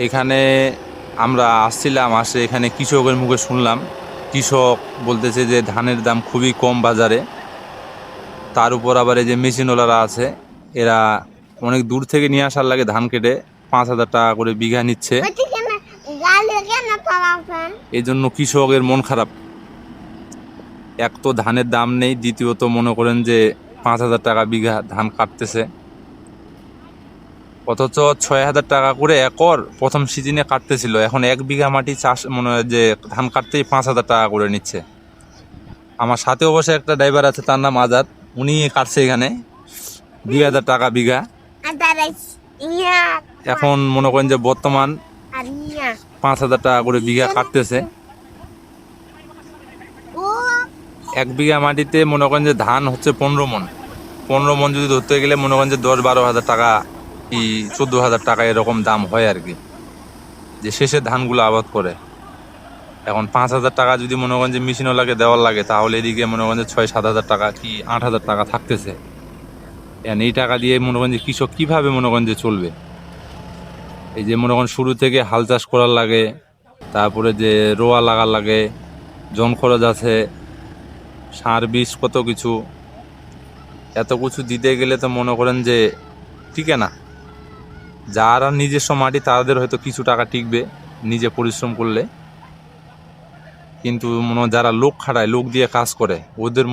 এখানে আমরা আসছিলাম, এখানে কৃষকের মুখে শুনলাম, কৃষক বলতেছে যে ধানের দাম খুবই কম বাজারে। তার উপর আবার এই যে মেশিনওয়ালারা আছে, এরা অনেক দূর থেকে নিয়ে আসার লাগে ধান কেটে 5,000 টাকা করে বিঘা নিচ্ছে। এই জন্য কৃষকের মন খারাপ। এক তো ধানের দাম নেই, দ্বিতীয়ত মনে করেন যে 5,000 টাকা বিঘা ধান কাটতেছে, অথচ 6,000 টাকা করে একর প্রথম সিজনে কাটতেছিল। এখন 1 বিঘা মাটি চাষ মনে হয় যে ধান কাটতেই 5,000 টাকা করে নিচ্ছে। আমার সাথে অবশ্যই একটা ড্রাইভার আছে, তার নাম আজাদ, উনি কাটছে এখানে 2,000 টাকা বিঘা। এখন মনে করেন যে বর্তমান 5,000 টাকা করে বিঘা কাটতেছে। 1 বিঘা মাটিতে মনে করেন যে ধান হচ্ছে 15 মন। 15 মন যদি ধরতে গেলে মনে করেন যে 10-12 হাজার টাকা কি 14,000 টাকা এরকম দাম হয় আর কি, যে শেষে ধানগুলো আবাদ করে। এখন 5,000 টাকা যদি মনে করেন যে মেশিনওয়ালাকে দেওয়ার লাগে, তাহলে এদিকে মনে করেন যে 6-7 হাজার টাকা কি 8,000 টাকা থাকতেছে। এই টাকা দিয়ে মনে করেন যে কৃষক কীভাবে মনে করেন যে চলবে? এই যে মনে করেন শুরু থেকে হাল চাষ করার লাগে, তারপরে যে রোয়া লাগার লাগে, জন খরচ আছে, সার বীজ, কত কিছু। এত কিছু দিতে গেলে তো মনে করেন যে টিকে না। যারা নিজস্ব মাটি তাদের হয়তো কিছু টাকা টিকবে নিজে পরিশ্রম করলে, কিন্তু যারা লোক খাটায়, লোক দিয়ে কাজ করে, ওদের